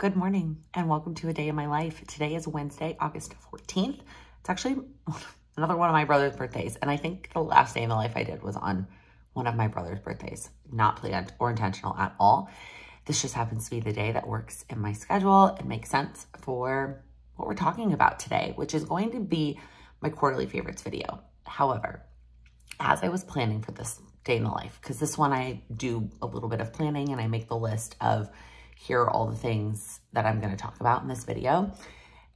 Good morning and welcome to a day in my life. Today is Wednesday, August 14th. It's actually another one of my brother's birthdays. And I think the last day in the life I did was on one of my brother's birthdays. Not planned or intentional at all. This just happens to be the day that works in my schedule and makes sense for what we're talking about today, which is going to be my quarterly favorites video. However, as I was planning for this day in the life, because this one I do a little bit of planning and I make the list of here are all the things that I'm going to talk about in this video.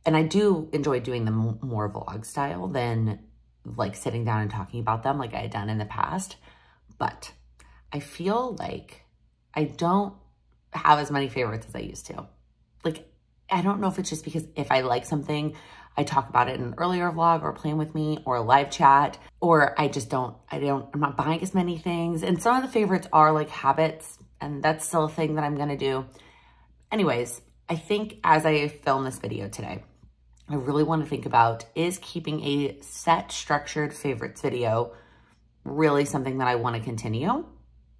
And I do enjoy doing them more vlog style than like sitting down and talking about them like I had done in the past. But I feel like I don't have as many favorites as I used to. Like, I don't know if it's just because if I like something, I talk about it in an earlier vlog or Plan With Me or a live chat, or I'm not buying as many things. And some of the favorites are like habits, and that's still a thing that I'm going to do. Anyways, I think as I film this video today, I really want to think about, is keeping a set structured favorites video really something that I want to continue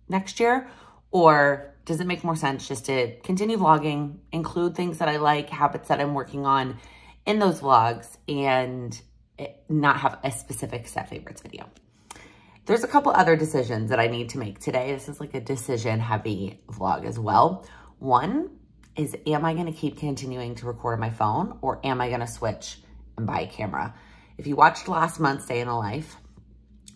next year? Or does it make more sense just to continue vlogging, include things that I like, habits that I'm working on in those vlogs, and not have a specific set favorites video? There's a couple other decisions that I need to make today. This is like a decision heavy vlog as well. One is, am I going to keep continuing to record on my phone, or am I going to switch and buy a camera? If you watched last month's day in the life,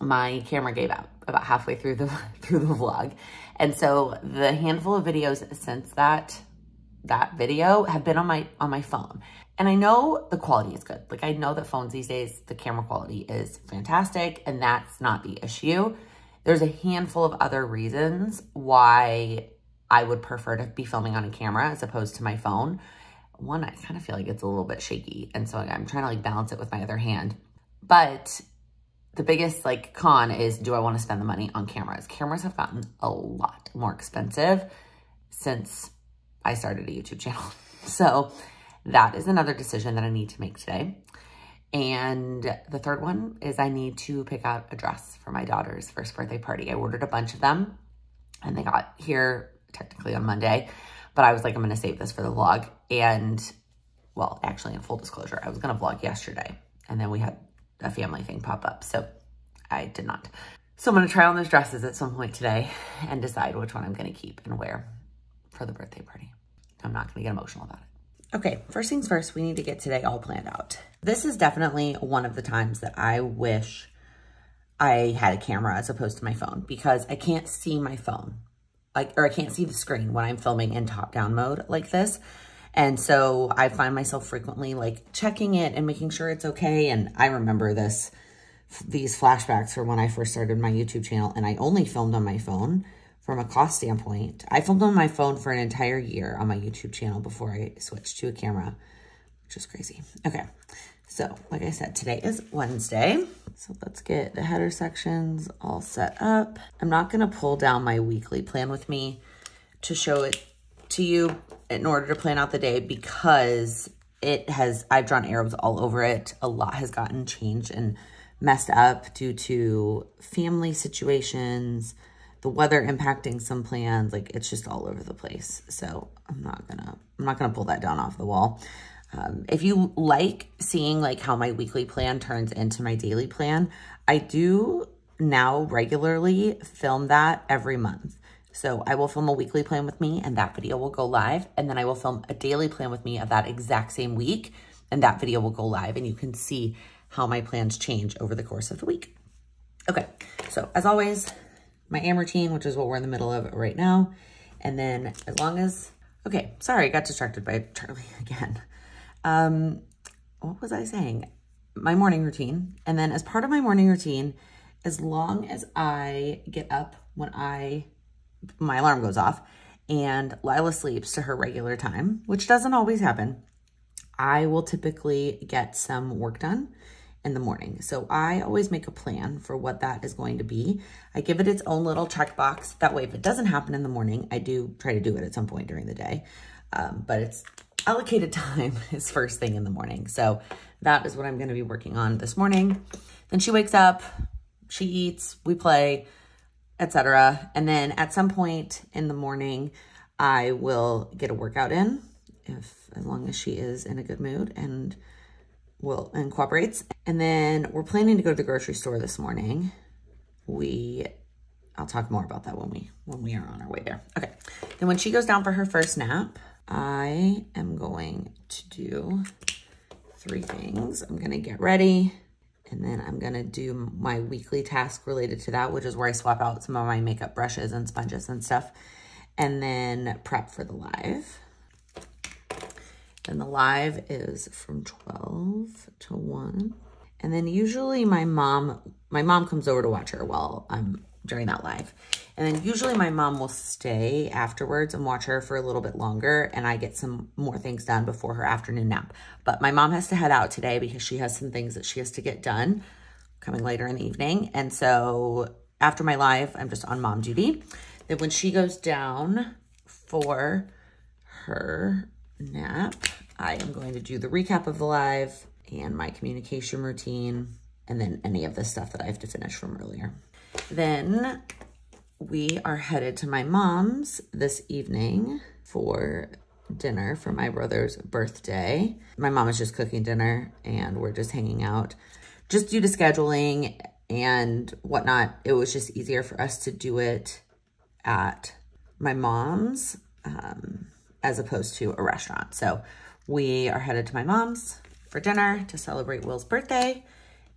my camera gave out about halfway through the vlog. And so the handful of videos since that video have been on my phone. And I know the quality is good. Like, I know that phones these days, the camera quality is fantastic, and that's not the issue. There's a handful of other reasons why I would prefer to be filming on a camera as opposed to my phone. One, I kind of feel like it's a little bit shaky, and so I'm trying to like balance it with my other hand. But the biggest like con is, do I want to spend the money on cameras? Cameras have gotten a lot more expensive since I started a YouTube channel. So that is another decision that I need to make today. And the third one is I need to pick out a dress for my daughter's first birthday party. I ordered a bunch of them and they got here technically on Monday, but I was like, I'm going to save this for the vlog. And well, actually in full disclosure, I was going to vlog yesterday and then we had a family thing pop up. So I did not. So I'm going to try on those dresses at some point today and decide which one I'm going to keep and wear for the birthday party. I'm not going to get emotional about it. Okay, first things first, we need to get today all planned out. This is definitely one of the times that I wish I had a camera as opposed to my phone, because I can't see my phone, or I can't see the screen when I'm filming in top-down mode like this. And so I find myself frequently like checking it and making sure it's okay. And I remember these flashbacks from when I first started my YouTube channel, and I only filmed on my phone. From a cost standpoint, I filmed on my phone for an entire year on my YouTube channel before I switched to a camera, which is crazy. Okay, so like I said, today is Wednesday. So let's get the header sections all set up. I'm not gonna pull down my weekly plan with me to show it to you in order to plan out the day, because I've drawn arrows all over it. A lot has gotten changed and messed up due to family situations, the weather impacting some plans. Like, it's just all over the place. So I'm not gonna pull that down off the wall. If you like seeing like how my weekly plan turns into my daily plan, I do now regularly film that every month. So I will film a weekly plan with me and that video will go live. And then I will film a daily plan with me of that exact same week and that video will go live. And you can see how my plans change over the course of the week. Okay, so as always, my AM routine, which is what we're in the middle of right now. And then as long as, okay, sorry, I got distracted by Charlie again. What was I saying? My morning routine. And then as part of my morning routine, as long as I get up when my alarm goes off and Lila sleeps to her regular time, which doesn't always happen, I will typically get some work done in the morning. So I always make a plan for what that is going to be. I give it its own little checkbox. That way, if it doesn't happen in the morning, I do try to do it at some point during the day. But it's allocated time is first thing in the morning. So that is what I'm going to be working on this morning. Then she wakes up, she eats, we play, etc. And then at some point in the morning, I will get a workout in. as long as she is in a good mood and cooperates. And then we're planning to go to the grocery store this morning. I'll talk more about that when we are on our way there. Okay. Then when she goes down for her first nap, I am going to do 3 things. I'm going to get ready, and then I'm going to do my weekly task related to that, which is where I swap out some of my makeup brushes and sponges and stuff, and then prep for the live. And the live is from 12 to 1. And then usually my mom comes over to watch her while I'm during that live. And then usually my mom will stay afterwards and watch her for a little bit longer, and I get some more things done before her afternoon nap. But my mom has to head out today because she has some things that she has to get done coming later in the evening. And so after my live, I'm just on mom duty. Then when she goes down for her nap, I am going to do the recap of the live and my communication routine, and then any of the stuff that I have to finish from earlier. Then we are headed to my mom's this evening for dinner for my brother's birthday. My mom is just cooking dinner and we're just hanging out. Just due to scheduling and whatnot, it was just easier for us to do it at my mom's as opposed to a restaurant. So we are headed to my mom's for dinner to celebrate Will's birthday.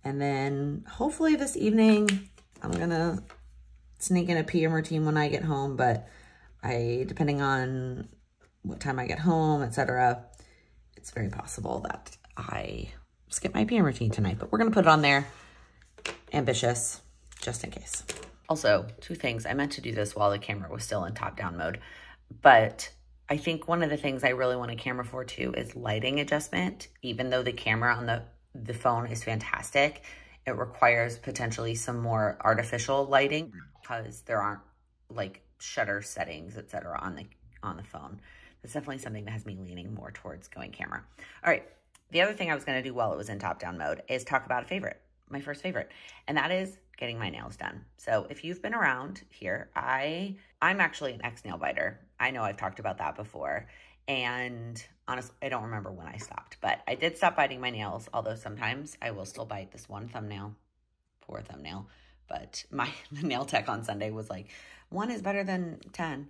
And then hopefully this evening, I'm gonna sneak in a PM routine when I get home, but depending on what time I get home, etc., it's very possible that I skip my PM routine tonight, but we're gonna put it on there, ambitious, just in case. Also, 2 things. I meant to do this while the camera was still in top-down mode, but I think one of the things I really want a camera for too is lighting adjustment. Even though the camera on the phone is fantastic, it requires potentially some more artificial lighting because there aren't like shutter settings, etc. on the phone. That's definitely something that has me leaning more towards going camera. All right. The other thing I was going to do while it was in top-down mode is talk about a favorite, my first favorite, and that is getting my nails done. So if you've been around here, I'm actually an ex-nail biter. I know I've talked about that before. And honestly, I don't remember when I stopped, but I did stop biting my nails, although sometimes I will still bite this one thumbnail. Poor thumbnail. But the nail tech on Sunday was like, 1 is better than 10.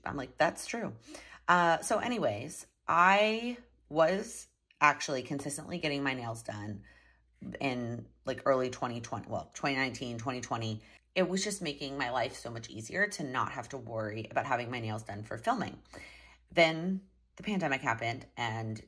I'm like, that's true. So anyways, I was actually consistently getting my nails done in like early 2020, well, 2019, 2020. It was just making my life so much easier to not have to worry about having my nails done for filming. Then the pandemic happened and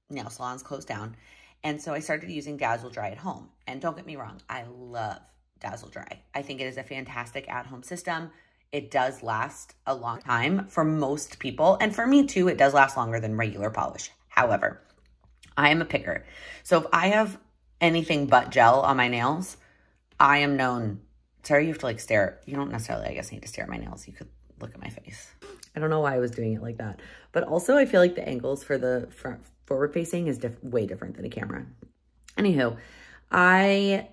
nail salons closed down. And so I started using Dazzle Dry at home. And don't get me wrong, I love Dazzle Dry. I think it is a fantastic at-home system. It does last a long time for most people. And for me too, it does last longer than regular polish. However, I am a picker. So if I have anything but gel on my nails, I am known. Sorry, you have to like stare. You don't necessarily, I guess, need to stare at my nails. You could look at my face. I don't know why I was doing it like that. But also I feel like the angles for the front forward facing is way different than a camera. Anywho, I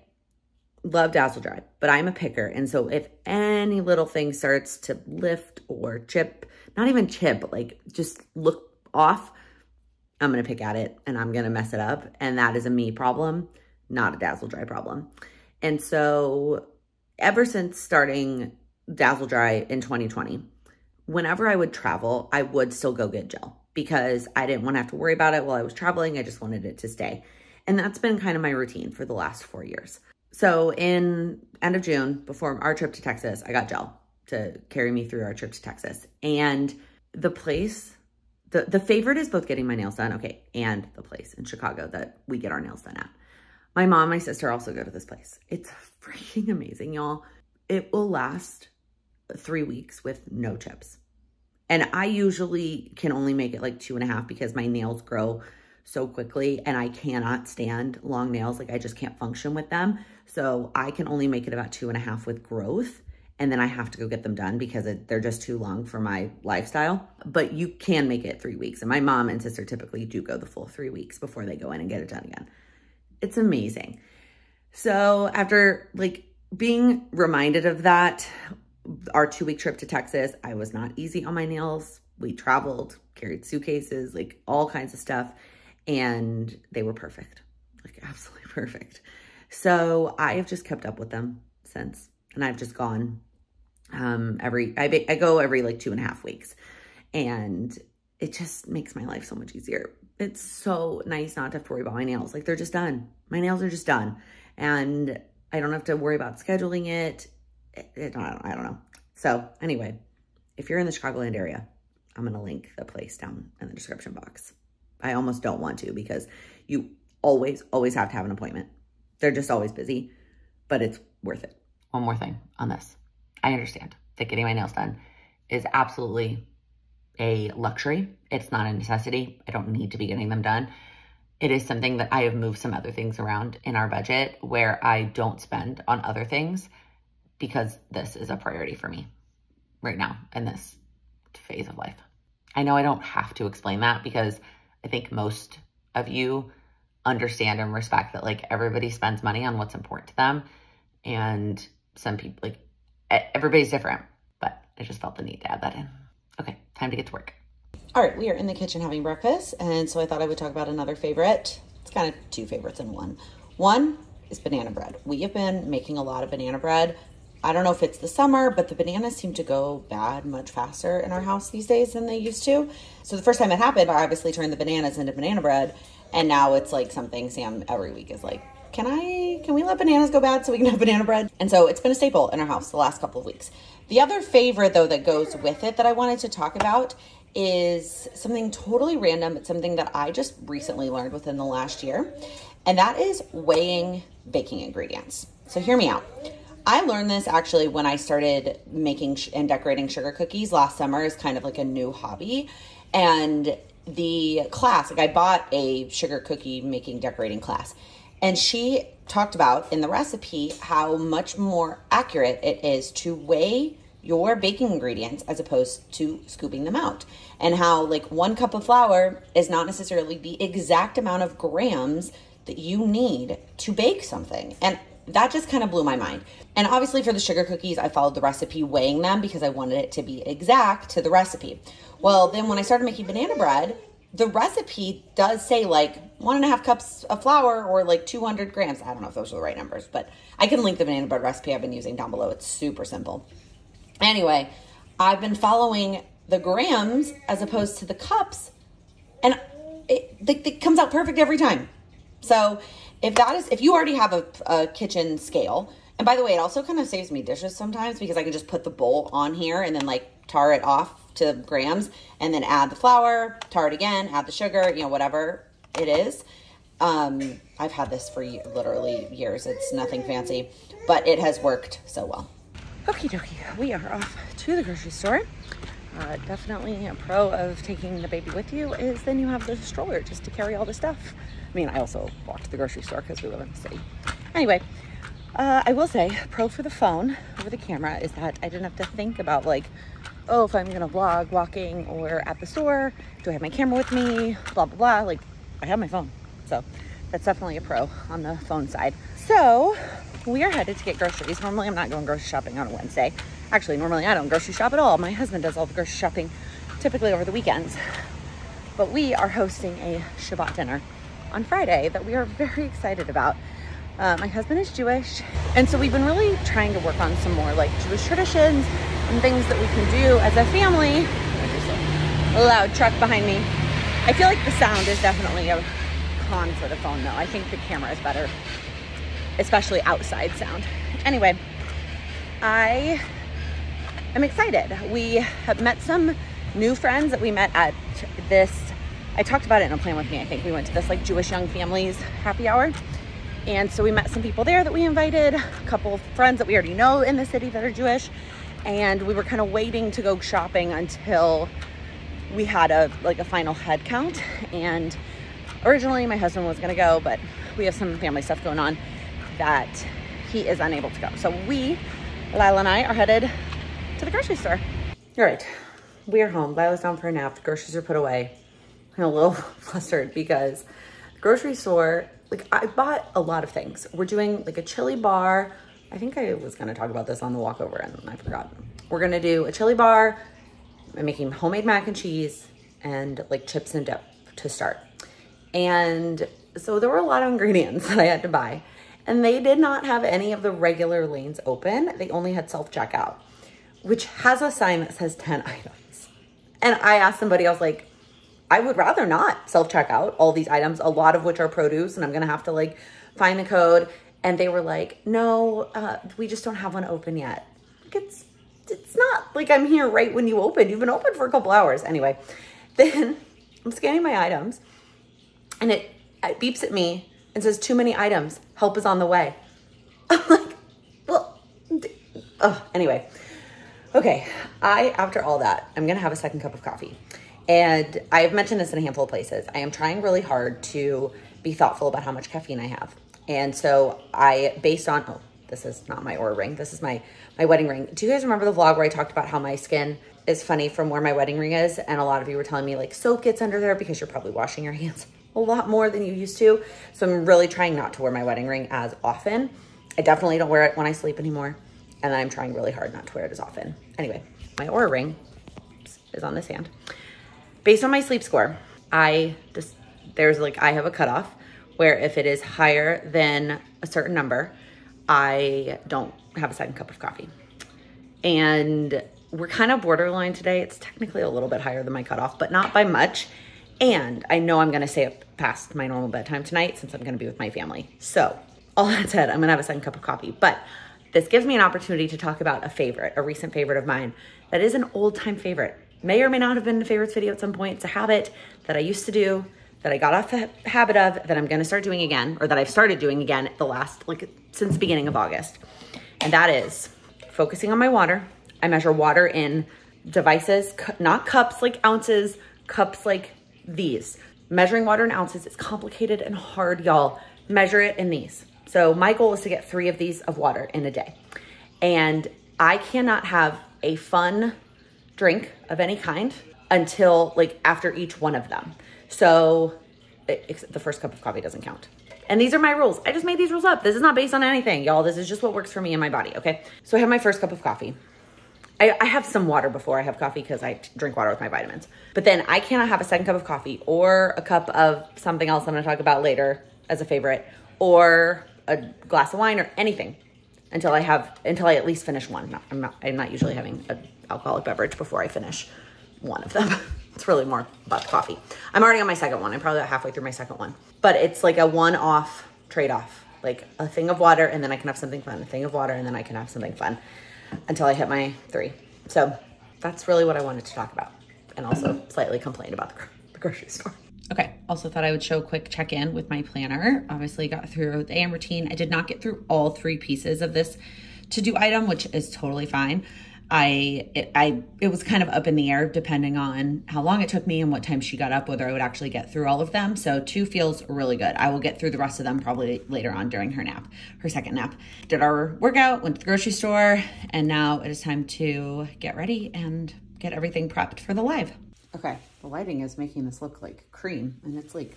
love Dazzle Dry, but I'm a picker. And so if any little thing starts to lift or chip, not even chip, but like just look off, I'm going to pick at it and I'm going to mess it up. And that is a me problem, not a Dazzle Dry problem. And so ever since starting Dazzle Dry in 2020, whenever I would travel, I would still go get gel because I didn't want to have to worry about it while I was traveling. I just wanted it to stay. And that's been kind of my routine for the last 4 years. So in end of June, before our trip to Texas, I got gel to carry me through our trip to Texas. And the place, the favorite is both getting my nails done, okay, and the place in Chicago that we get our nails done at. My mom and my sister also go to this place. It's freaking amazing, y'all. It will last 3 weeks with no chips. And I usually can only make it like 2.5 because my nails grow so quickly and I cannot stand long nails. Like I just can't function with them. So I can only make it about 2.5 with growth. And then I have to go get them done because they're just too long for my lifestyle. But you can make it 3 weeks. And my mom and sister typically do go the full 3 weeks before they go in and get it done again. It's amazing. So after like being reminded of that, our 2-week trip to Texas, I was not easy on my nails We traveled, carried suitcases, like all kinds of stuff. And they were perfect, like absolutely perfect. So I have just kept up with them since. And I've just gone I go every like 2.5 weeks. And it just makes my life so much easier. It's so nice not to have to worry about my nails. Like they're just done. My nails are just done. And I don't have to worry about scheduling it. I don't know. So anyway, if you're in the Chicagoland area, I'm going to link the place down in the description box. I almost don't want to because you always have to have an appointment. They're just always busy, but it's worth it. One more thing on this. I understand that getting my nails done is absolutely a luxury. It's not a necessity. I don't need to be getting them done. It is something that I have moved some other things around in our budget where I don't spend on other things because this is a priority for me right now in this phase of life. I know I don't have to explain that because I think most of you understand and respect that like everybody spends money on what's important to them. And some people, like everybody's different, but I just felt the need to add that in. Okay, time to get to work. All right, we are in the kitchen having breakfast. And so I thought I would talk about another favorite. It's kind of two favorites in one. One is banana bread. We have been making a lot of banana bread. I don't know if it's the summer, but the bananas seem to go bad much faster in our house these days than they used to. So the first time it happened, I obviously turned the bananas into banana bread. And now it's like something Sam every week is like, can we let bananas go bad so we can have banana bread? And so it's been a staple in our house the last couple of weeks. The other favorite though that goes with it that I wanted to talk about is something totally random. It's something that I just recently learned within the last year. And that is weighing baking ingredients. So hear me out. I learned this actually when I started making and decorating sugar cookies last summer as kind of like a new hobby. And the class, like I bought a sugar cookie making decorating class, and she talked about in the recipe how much more accurate it is to weigh your baking ingredients as opposed to scooping them out, and how like 1 cup of flour is not necessarily the exact amount of grams that you need to bake something. And that just kind of blew my mind. And obviously for the sugar cookies, I followed the recipe weighing them because I wanted it to be exact to the recipe. Well, then when I started making banana bread, the recipe does say like 1.5 cups of flour or like 200 grams. I don't know if those are the right numbers, but I can link the banana bread recipe I've been using down below. It's super simple. Anyway, I've been following the grams as opposed to the cups, and it comes out perfect every time. So if you already have a kitchen scale, and by the way, it also kind of saves me dishes sometimes because I can just put the bowl on here and then like tar it off to grams and then add the flour, tar it again, add the sugar, whatever it is. I've had this for literally years. It's nothing fancy, but it has worked so well. Okie dokie, we are off to the grocery store. Definitely a pro of taking the baby with you is then you have the stroller just to carry all the stuff. I mean, I also walked to the grocery store because we live in the city. Anyway, I will say, pro for the phone over the camera is that I didn't have to think about like, oh, if I'm going to vlog walking or at the store, do I have my camera with me, blah, blah, blah. Like, I have my phone. So that's definitely a pro on the phone side. So we are headed to get groceries. Normally, I'm not going grocery shopping on a Wednesday. Actually, normally I don't grocery shop at all. My husband does all the grocery shopping typically over the weekends. But we are hosting a Shabbat dinner on Friday that we are very excited about. My husband is Jewish, and so we've been really trying to work on some more like Jewish traditions and things that we can do as a family. There's a loud truck behind me. I feel like the sound is definitely a con for the phone though. I think the camera is better, especially outside sound. Anyway, I am excited. We have met some new friends that we met at this, I talked about it in a Plan With Me, I think. We went to this like Jewish young families happy hour. And so we met some people there that we invited, a couple of friends that we already know in the city that are Jewish. And we were kind of waiting to go shopping until we had a final head count. And originally my husband was gonna go, but we have some family stuff going on that he is unable to go. So Lila and I are headed to the grocery store. All right, we are home. Lila's down for a nap. The groceries are put away. I'm a little flustered because the grocery store, like I bought a lot of things. We're doing like a chili bar. I think I was gonna talk about this on the walk over and I forgot. We're gonna do a chili bar, I'm making homemade mac and cheese and like chips and dip to start. And so there were a lot of ingredients that I had to buy, and they did not have any of the regular lanes open. They only had self-checkout, which has a sign that says 10 items. And I asked somebody, I was like, I would rather not self-checkout all these items, a lot of which are produce, and I'm gonna have to like find the code. And they were like, no, we just don't have one open yet. Like, it's not like I'm here right when you open. You've been open for a couple hours. Anyway, then I'm scanning my items, and it beeps at me and says, too many items. Help is on the way. I'm like, well, anyway. Okay, after all that, I'm gonna have a second cup of coffee. And I've mentioned this in a handful of places. I am trying really hard to be thoughtful about how much caffeine I have. And so based on, oh, this is not my Oura ring. This is my wedding ring. Do you guys remember the vlog where I talked about how my skin is funny from where my wedding ring is? And a lot of you were telling me like soap gets under there because you're probably washing your hands a lot more than you used to. So I'm really trying not to wear my wedding ring as often. I definitely don't wear it when I sleep anymore. And I'm trying really hard not to wear it as often. Anyway, my Oura ring is on this hand. Based on my sleep score, I have a cutoff where if it is higher than a certain number, I don't have a second cup of coffee. And we're kind of borderline today. It's technically a little bit higher than my cutoff, but not by much. And I know I'm gonna stay up past my normal bedtime tonight since I'm gonna be with my family. So all that said, I'm gonna have a second cup of coffee. But this gives me an opportunity to talk about a recent favorite of mine that is an old time favorite. May or may not have been a favorites video at some point. It's a habit that I used to do, that I got off the habit of, that I'm gonna start doing again, or that I've started doing again since the beginning of August. And that is focusing on my water. I measure water in devices, not cups like ounces, cups like these. Measuring water in ounces is complicated and hard, y'all. Measure it in these. So my goal is to get 3 of these of water in a day. And I cannot have a fun drink of any kind until like after each one of them. So the first cup of coffee doesn't count. And these are my rules. I just made these rules up. This is not based on anything, y'all. This is just what works for me and my body, okay? So I have my first cup of coffee. I have some water before I have coffee because I drink water with my vitamins. But then I cannot have a second cup of coffee or a cup of something else I'm gonna talk about later as a favorite, or a glass of wine or anything until I at least finish one. I'm not usually having an alcoholic beverage before I finish one of them. It's really more about the coffee. I'm already on my second one. I'm probably about halfway through my second one. But it's like a one-off trade-off. Like a thing of water and then I can have something fun. A thing of water and then I can have something fun until I hit my 3. So that's really what I wanted to talk about. And also slightly complain about the grocery store. Okay, also thought I would show a quick check-in with my planner. Obviously got through the AM routine. I did not get through all 3 pieces of this to-do item, which is totally fine. It was kind of up in the air depending on how long it took me and what time she got up, whether I would actually get through all of them. So 2 feels really good. I will get through the rest of them probably later on during her second nap. Did our workout, went to the grocery store, and now it is time to get ready and get everything prepped for the live. Okay, the lighting is making this look like cream and it's like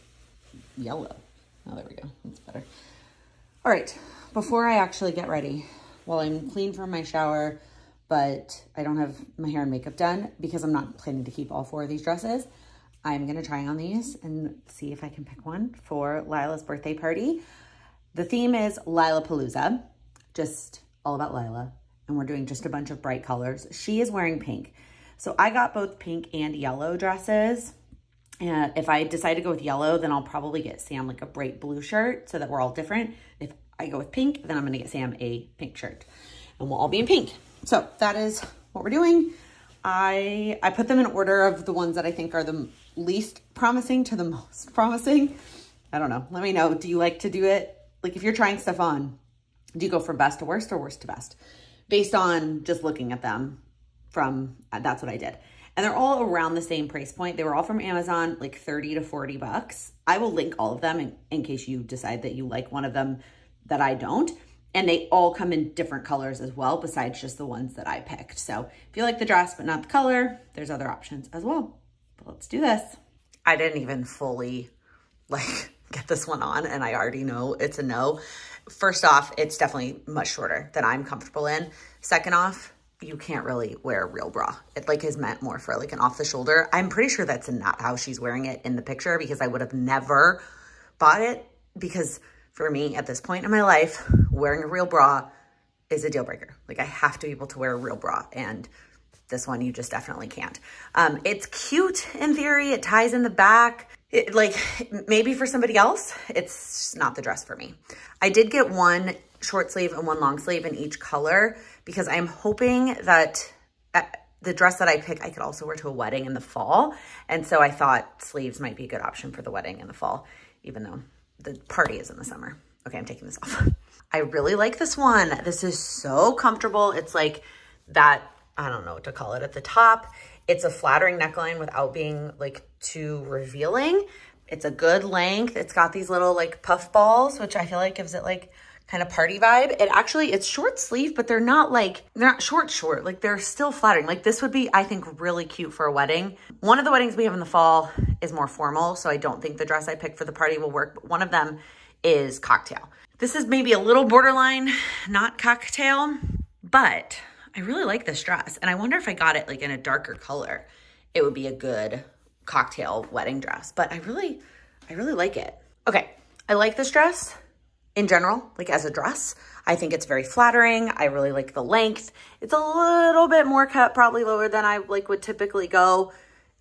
yellow. Oh, there we go, that's better. All right, before I actually get ready, while I'm clean from my shower, but I don't have my hair and makeup done because I'm not planning to keep all 4 of these dresses, I'm gonna try on these and see if I can pick one for Lila's birthday party. The theme is Lila-palooza, just all about Lila, and we're doing just a bunch of bright colors. She is wearing pink. So I got both pink and yellow dresses. And if I decide to go with yellow, then I'll probably get Sam like a bright blue shirt so that we're all different. If I go with pink, then I'm gonna get Sam a pink shirt and we'll all be in pink. So that is what we're doing. I put them in order of the ones that I think are the least promising to the most promising. I don't know, let me know. Do you like to do it? Like if you're trying stuff on, do you go from best to worst or worst to best? Based on just looking at them that's what I did. And they're all around the same price point. They were all from Amazon, like 30 to 40 bucks. I will link all of them in case you decide that you like one of them that I don't. And they all come in different colors as well, besides just the ones that I picked. So if you like the dress, but not the color, there's other options as well. But let's do this. I didn't even fully get this one on and I already know it's a no. First off, it's definitely much shorter than I'm comfortable in. Second off, you can't really wear a real bra. It like is meant more for like an off the shoulder. I'm pretty sure that's not how she's wearing it in the picture, because I would have never bought it, because for me at this point in my life, wearing a real bra is a deal breaker. Like I have to be able to wear a real bra, and this one you just definitely can't. It's cute in theory. It ties in the back. Like maybe for somebody else, it's not the dress for me. I did get one short sleeve and one long sleeve in each color, because I'm hoping that the dress that I pick, I could also wear to a wedding in the fall. And so I thought sleeves might be a good option for the wedding in the fall, even though the party is in the summer. Okay, I'm taking this off. I really like this one. This is so comfortable. It's like that, I don't know what to call it, at the top. It's a flattering neckline without being like too revealing. It's a good length. It's got these little like puff balls, which I feel like gives it like kind of party vibe. It's short sleeve, but they're not short, like they're still flattering. Like this would be, I think, really cute for a wedding. One of the weddings we have in the fall is more formal, so I don't think the dress I picked for the party will work, but one of them is cocktail. This is maybe a little borderline, not cocktail, but I really like this dress. And I wonder if I got it like in a darker color, it would be a good cocktail wedding dress, but I really like it. Okay, I like this dress. In general, like as a dress, I think it's very flattering. I really like the length. It's a little bit more cut, probably lower than I like would typically go,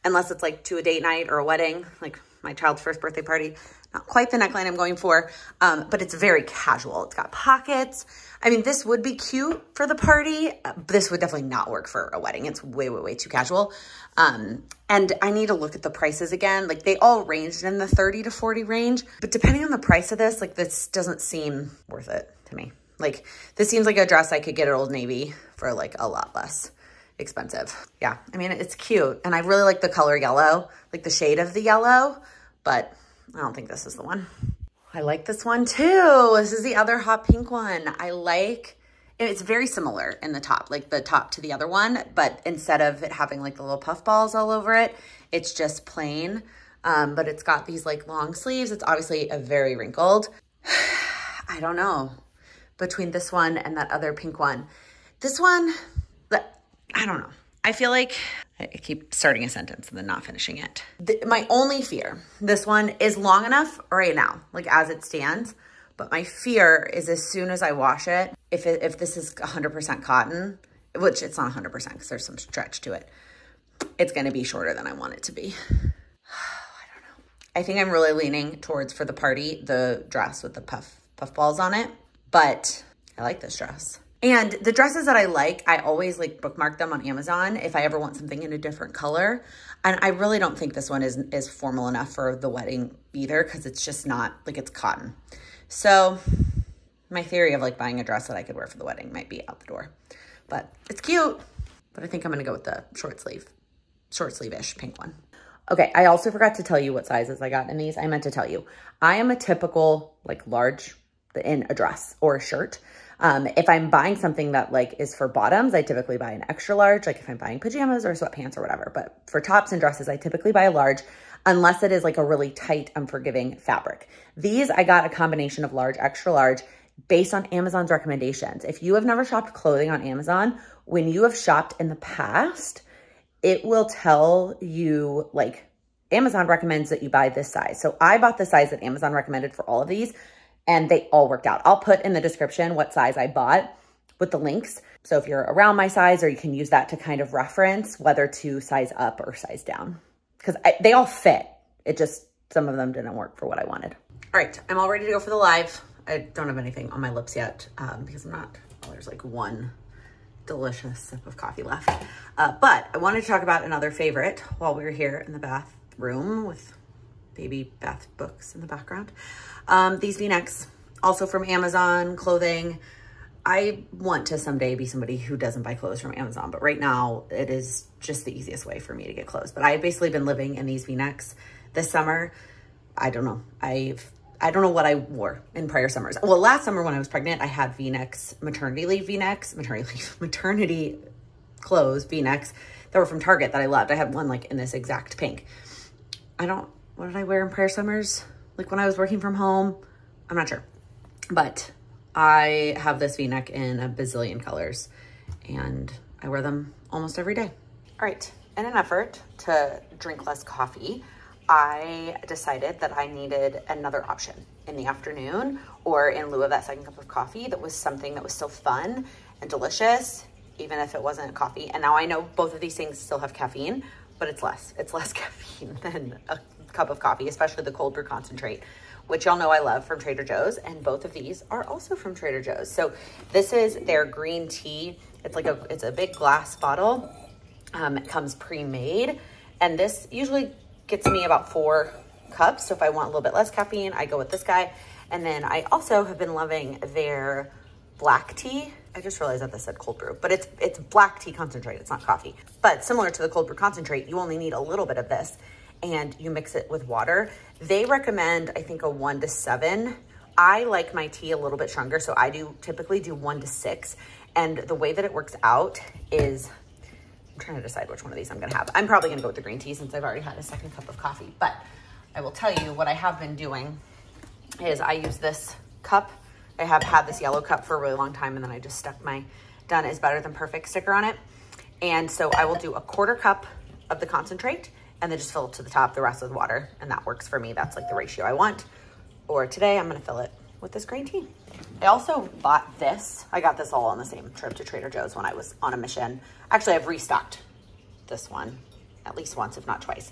unless it's like to a date night or a wedding, like my child's first birthday party. Not quite the neckline I'm going for, but it's very casual. It's got pockets. I mean, this would be cute for the party. This would definitely not work for a wedding. It's way, way, way too casual. And I need to look at the prices again. Like they all ranged in the 30 to 40 range, but depending on the price of this, like this doesn't seem worth it to me. Like this seems like a dress I could get at Old Navy for like a lot less expensive. Yeah, I mean, it's cute. And I really like the color yellow, like the shade of the yellow, but I don't think this is the one. I like this one too. This is the other hot pink one. It's very similar in the top, like the top to the other one, but instead of it having like the little puff balls all over it, it's just plain. But it's got these like long sleeves. It's obviously a very wrinkled. I don't know, between this one and that other pink one. This one, I don't know. I feel like I keep starting a sentence and then not finishing it. My only fear, this one is long enough right now, like as it stands, but my fear is as soon as I wash it, if this is 100% cotton, which it's not 100% because there's some stretch to it, it's going to be shorter than I want it to be. I don't know. I think I'm really leaning towards, for the party, the dress with the puff balls on it, but I like this dress. And the dresses that I like, I always like bookmark them on Amazon if I ever want something in a different color. And I really don't think this one is formal enough for the wedding either, because it's just not, like it's cotton. So my theory of like buying a dress that I could wear for the wedding might be out the door. But it's cute. But I think I'm gonna go with the short sleeve-ish pink one. Okay, I also forgot to tell you what sizes I got in these. I meant to tell you. I am a typical like large in a dress or a shirt. If I'm buying something that like is for bottoms, I typically buy an extra large, like if I'm buying pajamas or sweatpants or whatever. But for tops and dresses, I typically buy a large, unless it is like a really tight, unforgiving fabric. These, I got a combination of large, extra large, based on Amazon's recommendations. If you have never shopped clothing on Amazon, when you have shopped in the past, it will tell you like Amazon recommends that you buy this size. So I bought the size that Amazon recommended for all of these, and they all worked out. I'll put in the description what size I bought with the links. So if you're around my size, or you can use that to kind of reference whether to size up or size down, because they all fit. It just, some of them didn't work for what I wanted. All right, I'm all ready to go for the live. I don't have anything on my lips yet because I'm not, well, there's like one delicious sip of coffee left. But I wanted to talk about another favorite while we were here in the bathroom with baby bath books in the background. These V-necks, also from Amazon clothing. I want to someday be somebody who doesn't buy clothes from Amazon, but right now it is just the easiest way for me to get clothes. But I've basically been living in these V-necks this summer. I don't know. I don't know what I wore in prior summers. Well, last summer when I was pregnant, I had V-necks, maternity leave V-necks, maternity clothes V-necks that were from Target that I loved. I had one like in this exact pink. What did I wear in prior summers? Like when I was working from home, I'm not sure. But I have this V-neck in a bazillion colors, and I wear them almost every day. All right, in an effort to drink less coffee, I decided that I needed another option in the afternoon or in lieu of that second cup of coffee that was something that was still fun and delicious, even if it wasn't coffee. And now I know both of these things still have caffeine, but it's less caffeine than a cup of coffee, especially the cold brew concentrate, which y'all know I love from Trader Joe's. And both of these are also from Trader Joe's. So this is their green tea. It's a big glass bottle. It comes pre-made, and this usually gets me about 4 cups. So if I want a little bit less caffeine, I go with this guy. And then I also have been loving their black tea. I just realized that this said cold brew, but it's black tea concentrate. It's not coffee, but similar to the cold brew concentrate, you only need a little bit of this and you mix it with water. They recommend, I think, a 1 to 7. I like my tea a little bit stronger, so I typically do 1 to 6. And the way that it works out is, I'm trying to decide which one of these I'm gonna have. I'm probably gonna go with the green tea since I've already had a second cup of coffee, but I will tell you what I have been doing is I use this cup. I have had this yellow cup for a really long time, and then I just stuck my Done is Better Than Perfect sticker on it. And so I will do a 1/4 cup of the concentrate and then just fill it to the top, the rest with water. And that works for me. That's like the ratio I want. Or today I'm gonna fill it with this green tea. I also bought this. I got this all on the same trip to Trader Joe's when I was on a mission. Actually, I've restocked this one at least once, if not twice.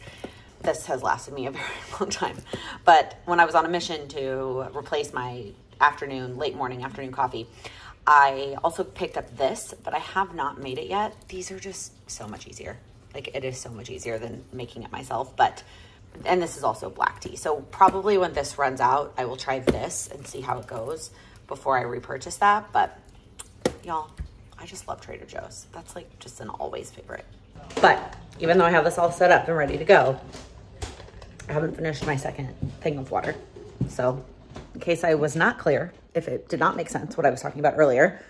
This has lasted me a very long time. But when I was on a mission to replace my late morning afternoon coffee, I also picked up this, but I have not made it yet. These are just so much easier. Like, it is so much easier than making it myself. And this is also black tea. So probably when this runs out, I will try this and see how it goes before I repurchase that. But y'all, I just love Trader Joe's. That's like just an always favorite. But even though I have this all set up and ready to go, I haven't finished my second thing of water. So in case I was not clear, if it did not make sense, what I was talking about earlier,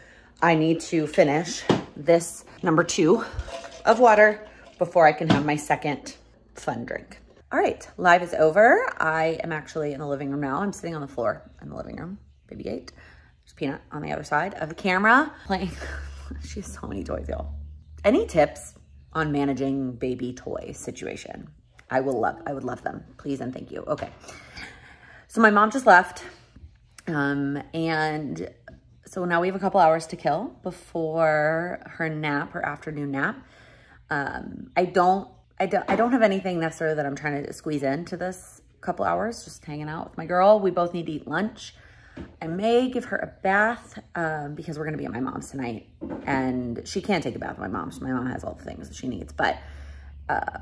I need to finish this number 2 of water before I can have my second fun drink. All right, live is over. I am actually in the living room now. I'm sitting on the floor in the living room, baby gate. There's Peanut on the other side of the camera playing. She has so many toys, y'all. Any tips on managing baby toy situation? I would love them, please and thank you. Okay, so my mom just left. And so now we have a couple hours to kill before her nap, her afternoon nap. I don't have anything necessarily that I'm trying to squeeze into this couple hours, just hanging out with my girl. We both need to eat lunch. I may give her a bath because we're going to be at my mom's tonight, and she can't take a bath at my mom's. My mom has all the things that she needs, but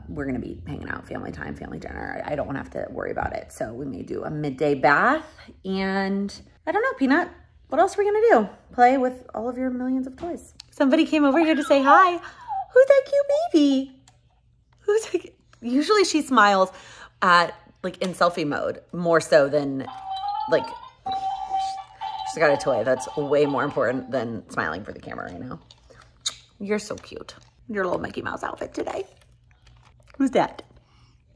we're going to be hanging out, family time, family dinner. I don't want to have to worry about it. So we may do a midday bath, and I don't know, Peanut, what else are we going to do? Play with all of your millions of toys. Somebody came over here to say hi. Who's that cute baby? Usually she smiles in selfie mode more so than she's got a toy that's way more important than smiling for the camera right now. You're so cute. Your little Mickey Mouse outfit today. Who's that?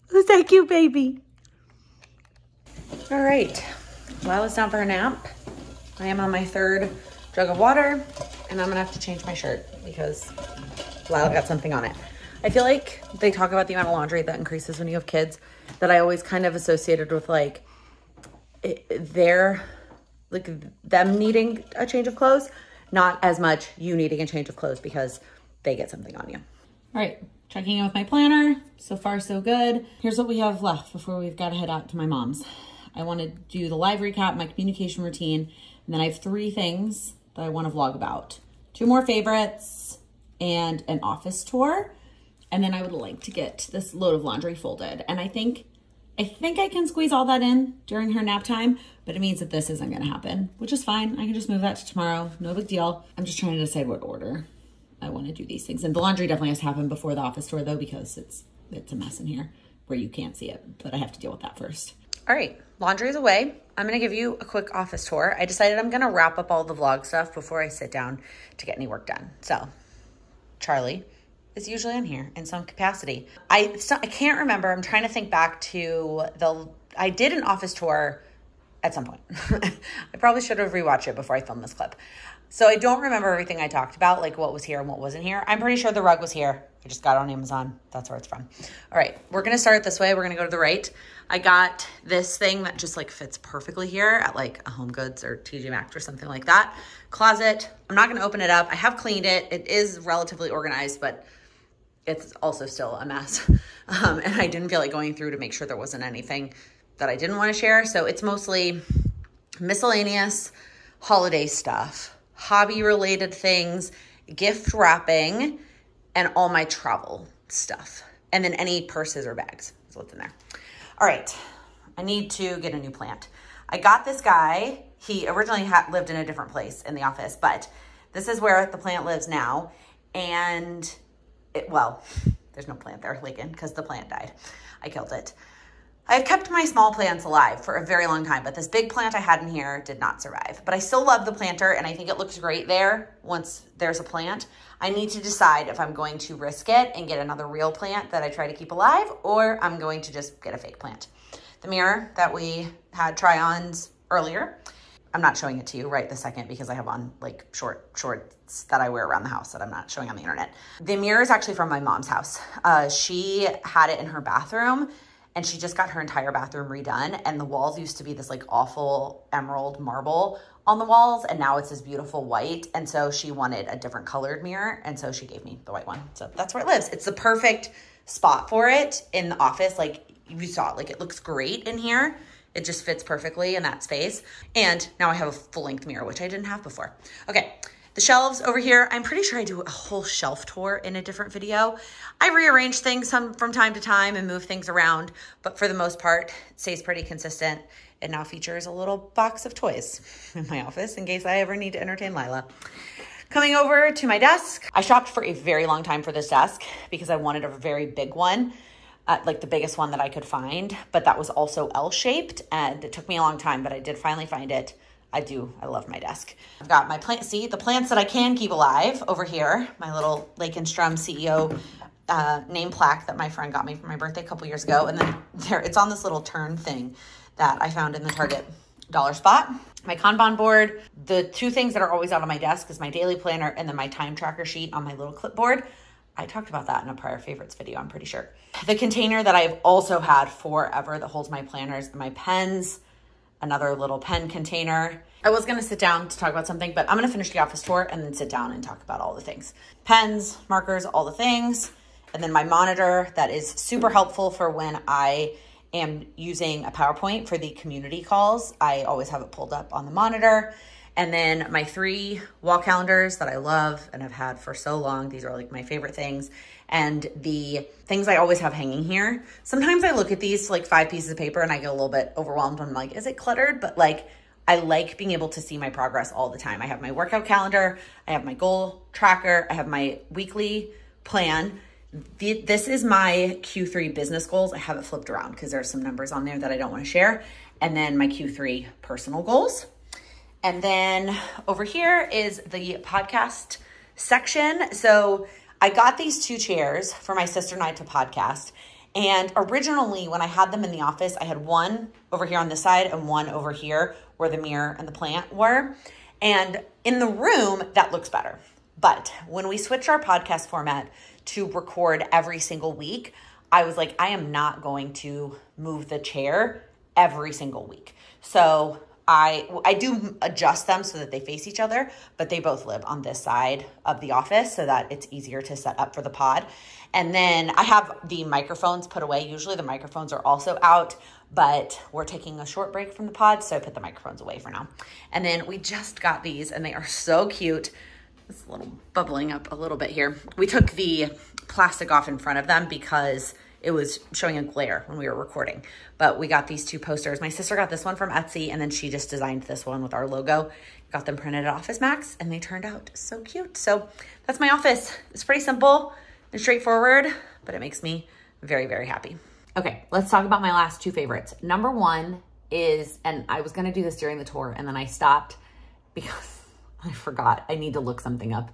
Who's that cute baby? All right, Lila's it's time for her nap. I am on my 3rd jug of water, and I'm gonna have to change my shirt because Lila got something on it. I feel like they talk about the amount of laundry that increases when you have kids, that I always kind of associated with them needing a change of clothes, not as much you needing a change of clothes because they get something on you. All right, checking in with my planner. So far, so good. Here's what we have left before we've got to head out to my mom's. I want to do the live recap, my communication routine, and then I have 3 things that I want to vlog about. 2 more favorites and an office tour. And then I would like to get this load of laundry folded. And I think I can squeeze all that in during her nap time, but it means that this isn't gonna happen, which is fine. I can just move that to tomorrow, no big deal. I'm just trying to decide what order I wanna do these things. And the laundry definitely has to happen before the office tour though, because it's a mess in here where you can't see it, but I have to deal with that first. All right, laundry is away. I'm gonna give you a quick office tour. I decided I'm gonna wrap up all the vlog stuff before I sit down to get any work done. So, Charlie is usually in here in some capacity. I can't remember. I'm trying to think back to I did an office tour at some point. I probably should have rewatched it before I filmed this clip. So I don't remember everything I talked about, like what was here and what wasn't here. I'm pretty sure the rug was here. I just got it on Amazon. That's where it's from. All right, we're gonna start this way. We're gonna go to the right. I got this thing that just like fits perfectly here at like a Home Goods or TJ Maxx or something like that. Closet, I'm not gonna open it up. I have cleaned it. It is relatively organized, but it's also still a mess. And I didn't feel like going through to make sure there wasn't anything that I didn't wanna share. So it's mostly miscellaneous holiday stuff, hobby related things, gift wrapping, and all my travel stuff. And then any purses or bags is what's in there. All right, I need to get a new plant. I got this guy. He originally lived in a different place in the office, but this is where the plant lives now. And well, there's no plant there, Laken, because the plant died. I killed it. I've kept my small plants alive for a very long time, but this big plant I had in here did not survive. But I still love the planter, and I think it looks great there once there's a plant. I need to decide if I'm going to risk it and get another real plant that I try to keep alive, or I'm going to just get a fake plant. The mirror that we had try-ons earlier, I'm not showing it to you right this second because I have on like shorts that I wear around the house that I'm not showing on the internet. The mirror is actually from my mom's house. She had it in her bathroom, and she just got her entire bathroom redone. And the walls used to be this like awful emerald marble on the walls. And now it's this beautiful white. And so she wanted a different colored mirror. And so she gave me the white one. So that's where it lives. It's the perfect spot for it in the office. Like you saw it, like it looks great in here. It just fits perfectly in that space. And now I have a full length mirror, which I didn't have before. Okay. The shelves over here, I'm pretty sure I do a whole shelf tour in a different video. I rearrange things from time to time and move things around, but for the most part, it stays pretty consistent. It now features a little box of toys in my office in case I ever need to entertain Lila. Coming over to my desk, I shopped for a very long time for this desk because I wanted a very big one, like the biggest one that I could find, but that was also L-shaped, and it took me a long time, but I did finally find it. I love my desk. I've got my the plants that I can keep alive over here. My little Laken CEO name plaque that my friend got me for my birthday a couple years ago. And then it's on this little turn thing that I found in the Target dollar spot. My Kanban board, the two things that are always out on my desk is my daily planner and then my time tracker sheet on my little clipboard. I talked about that in a prior favorites video, I'm pretty sure. The container that I've also had forever that holds my planners and my pens, another little pen container. I was gonna sit down to talk about something, but I'm gonna finish the office tour and then sit down and talk about all the things. Pens, markers, all the things. And then my monitor that is super helpful for when I am using a PowerPoint for the community calls. I always have it pulled up on the monitor. And then my 3 wall calendars that I love and have had for so long. These are like my favorite things. And the things I always have hanging here. Sometimes I look at these like 5 pieces of paper and I get a little bit overwhelmed. I'm like, is it cluttered? But like, I like being able to see my progress all the time. I have my workout calendar. I have my goal tracker. I have my weekly plan. This is my Q3 business goals. I have it flipped around because there are some numbers on there that I don't want to share. And then my Q3 personal goals. And then over here is the podcast section. So I got these 2 chairs for my sister and I to podcast. And originally when I had them in the office, I had one over here on this side and one over here where the mirror and the plant were. And in the room, that looks better. But when we switched our podcast format to record every single week, I was like, I am not going to move the chair every single week. So I do adjust them so that they face each other, but they both live on this side of the office so that it's easier to set up for the pod. And then I have the microphones put away. Usually the microphones are also out, but we're taking a short break from the pod, so I put the microphones away for now. And then we just got these and they are so cute. It's a little bubbling up a little bit here. We took the plastic off in front of them because it was showing a glare when we were recording. But we got these 2 posters. My sister got this one from Etsy, and then she just designed this one with our logo. Got them printed at Office Max, and they turned out so cute. So that's my office. It's pretty simple and straightforward, but it makes me very, very happy. Okay, let's talk about my last 2 favorites. Number 1 is, and I was gonna do this during the tour, and then I stopped because I forgot. I need to look something up.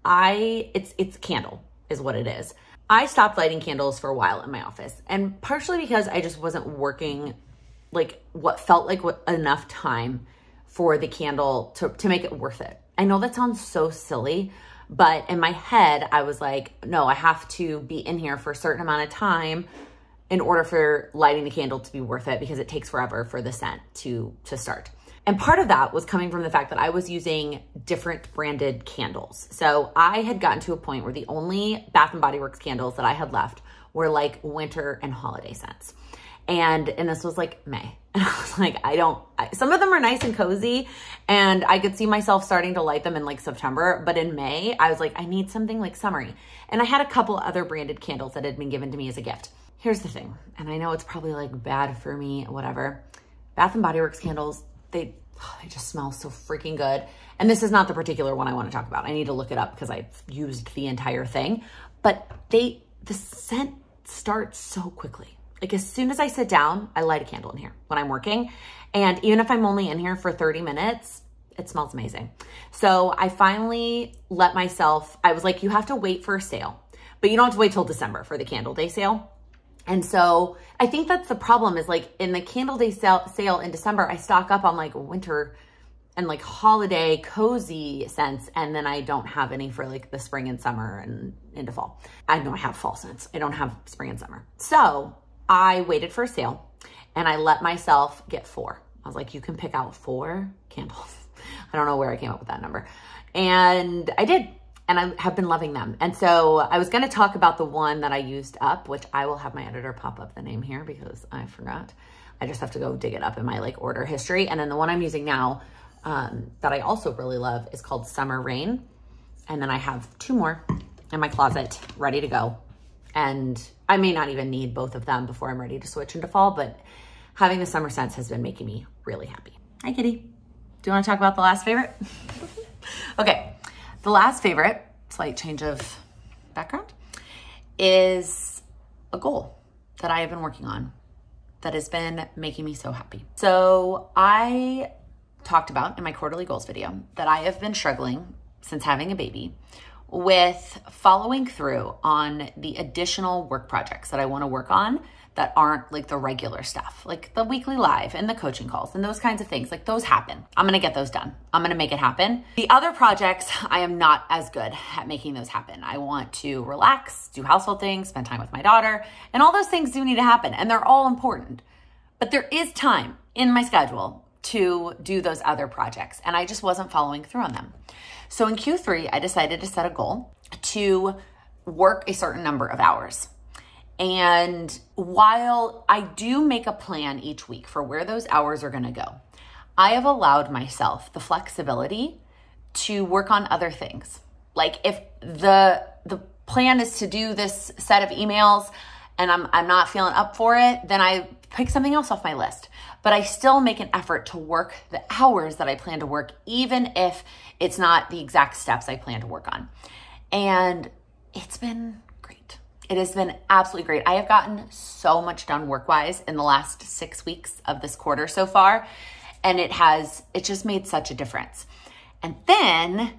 It's candle is what it is. I stopped lighting candles for a while in my office, and partially because I just wasn't working like what felt like enough time for the candle to make it worth it. I know that sounds so silly, but in my head, I was like, no, I have to be in here for a certain amount of time in order for lighting the candle to be worth it, because it takes forever for the scent to start. And part of that was coming from the fact that I was using different branded candles. So I had gotten to a point where the only Bath & Body Works candles that I had left were like winter and holiday scents. And this was like May. And I was like, some of them are nice and cozy, and I could see myself starting to light them in like September. But in May, I was like, I need something like summery. And I had a couple other branded candles that had been given to me as a gift. Here's the thing, and I know it's probably like bad for me, whatever. Bath & Body Works candles, they just smell so freaking good. And this is not the particular one I want to talk about. I need to look it up because I've used the entire thing. But the scent starts so quickly. Like as soon as I sit down, I light a candle in here when I'm working. And even if I'm only in here for 30 minutes, it smells amazing. So I finally let myself, I was like, you have to wait for a sale, but you don't have to wait till December for the candle day sale. And so I think that's the problem, is like in the candle day sale in December, I stock up on like winter and like holiday cozy scents. And then I don't have any for like the spring and summer and into fall. I know I have fall scents. I don't have spring and summer. So I waited for a sale and I let myself get 4. I was like, you can pick out 4 candles. I don't know where I came up with that number. And I did. And I have been loving them. And so I was going to talk about the one that I used up, which I will have my editor pop up the name here because I forgot. I just have to go dig it up in my like order history. And then the one I'm using now that I also really love is called Summer Rain. And then I have 2 more in my closet ready to go. And I may not even need both of them before I'm ready to switch into fall, but having the summer scents has been making me really happy. Hi, kitty. Do you want to talk about the last favorite? Okay. The last favorite, slight change of background, is a goal that I have been working on that has been making me so happy. So I talked about in my quarterly goals video that I have been struggling since having a baby with following through on the additional work projects that I want to work on that aren't like the regular stuff, like the weekly live and the coaching calls and those kinds of things. Like those happen. I'm going to get those done. I'm going to make it happen. The other projects, I am not as good at making those happen. I want to relax, do household things, spend time with my daughter, and all those things do need to happen. And they're all important, but there is time in my schedule to do those other projects. And I just wasn't following through on them. So in Q3, I decided to set a goal to work a certain number of hours. And while I do make a plan each week for where those hours are going to go, I have allowed myself the flexibility to work on other things. Like if the plan is to do this set of emails and I'm not feeling up for it, then I pick something else off my list. But I still make an effort to work the hours that I plan to work, even if it's not the exact steps I plan to work on. And it's been great. It has been absolutely great. I have gotten so much done work-wise in the last 6 weeks of this quarter so far. And it just made such a difference. And then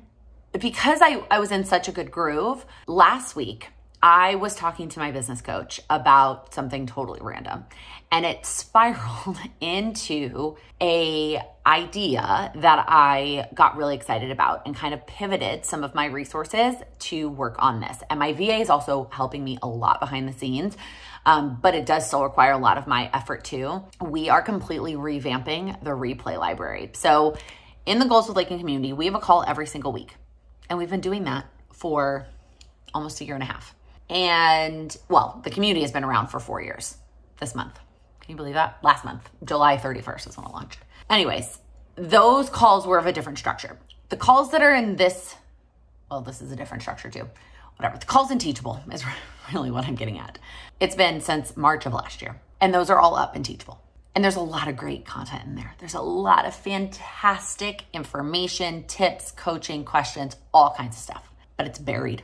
because I was in such a good groove, last week, I was talking to my business coach about something totally random, and it spiraled into a idea that I got really excited about and kind of pivoted some of my resources to work on this. And my VA is also helping me a lot behind the scenes, but it does still require a lot of my effort too. We are completely revamping the replay library. So in the Goals with Laken community, we have a call every single week, and we've been doing that for almost a year and a half. And well, the community has been around for 4 years this month. Can you believe that? Last month, July 31st is when it launched. Anyways, those calls were of a different structure. The calls that are in this, well, this is a different structure too. Whatever. The calls in Teachable is really what I'm getting at. It's been since March of last year, and those are all up in Teachable. And there's a lot of great content in there. There's a lot of fantastic information, tips, coaching, questions, all kinds of stuff, but it's buried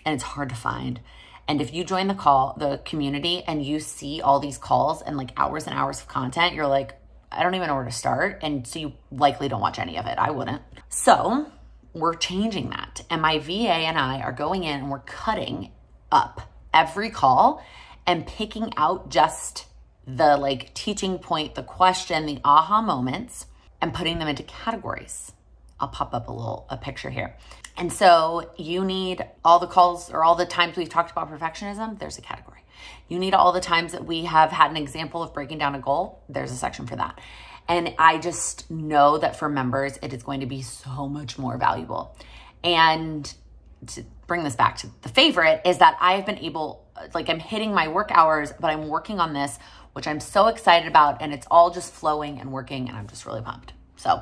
and it's hard to find. And if you join the community and you see all these calls and like hours and hours of content, you're like, I don't even know where to start. And so you likely don't watch any of it. I wouldn't. So we're changing that. And my VA and I are going in and we're cutting up every call and picking out just the like teaching point, the question, the aha moments, and putting them into categories I'll pop up a picture here. And so you need all the calls or all the times we've talked about perfectionism, there's a category. You need all the times that we have had an example of breaking down a goal, there's a section for that. And I just know that for members, it is going to be so much more valuable. And to bring this back to the favorite is that I've been able, like I'm hitting my work hours, but I'm working on this, which I'm so excited about, and it's all just flowing and working, and I'm just really pumped. So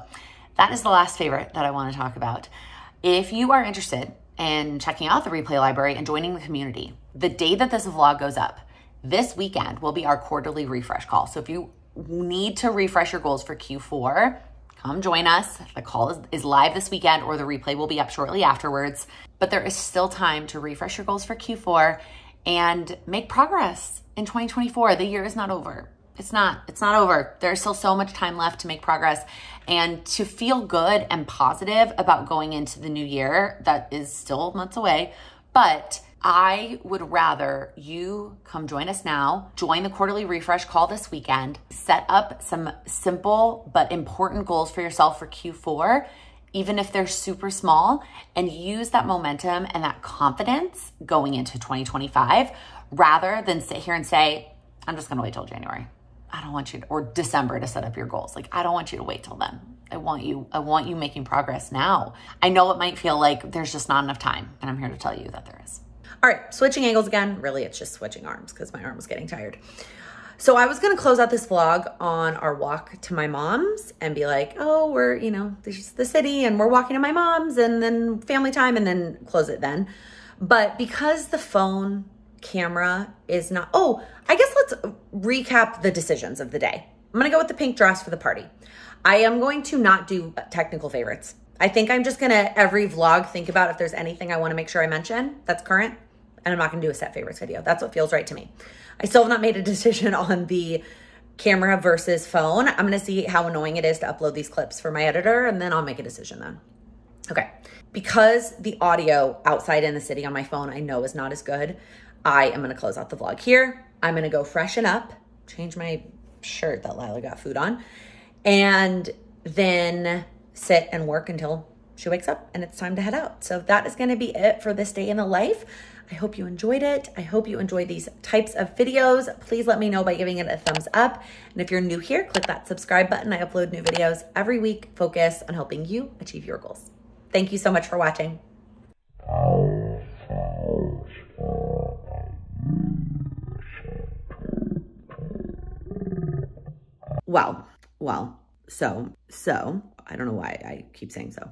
that is the last favorite that I want to talk about. If you are interested in checking out the replay library and joining the community, the day that this vlog goes up, this weekend will be our quarterly refresh call. So if you need to refresh your goals for Q4, come join us. The call is live this weekend, or the replay will be up shortly afterwards. But there is still time to refresh your goals for Q4 and make progress in 2024. The year is not over. It's not over. There's still so much time left to make progress and to feel good and positive about going into the new year that is still months away. But I would rather you come join us now, join the quarterly refresh call this weekend, set up some simple but important goals for yourself for Q4, even if they're super small, and use that momentum and that confidence going into 2025 rather than sit here and say, I'm just going to wait till January. I don't want you to, or December to set up your goals. Like, I don't want you to wait till then. I want you making progress now. I know it might feel like there's just not enough time, and I'm here to tell you that there is. All right, switching angles again. Really, it's just switching arms because my arm was getting tired. So I was going to close out this vlog on our walk to my mom's and be like, oh, we're, you know, this is the city and we're walking to my mom's and then family time and then close it then. But because the phone camera is not, oh, I guess let's recap the decisions of the day. I'm going to go with the pink dress for the party. I am going to not do technical favorites. I think I'm just going to every vlog think about if there's anything I want to make sure I mention that's current. And I'm not going to do a set favorites video. That's what feels right to me. I still have not made a decision on the camera versus phone. I'm going to see how annoying it is to upload these clips for my editor, and then I'll make a decision then. Okay. Because the audio outside in the city on my phone I know is not as good, I am going to close out the vlog here. I'm going to go freshen up, change my shirt that Lila got food on, and then sit and work until she wakes up and it's time to head out. So that is going to be it for this day in the life. I hope you enjoyed it. I hope you enjoy these types of videos. Please let me know by giving it a thumbs up. And if you're new here, click that subscribe button. I upload new videos every week focused on helping you achieve your goals. Thank you so much for watching. So, I don't know why I keep saying so.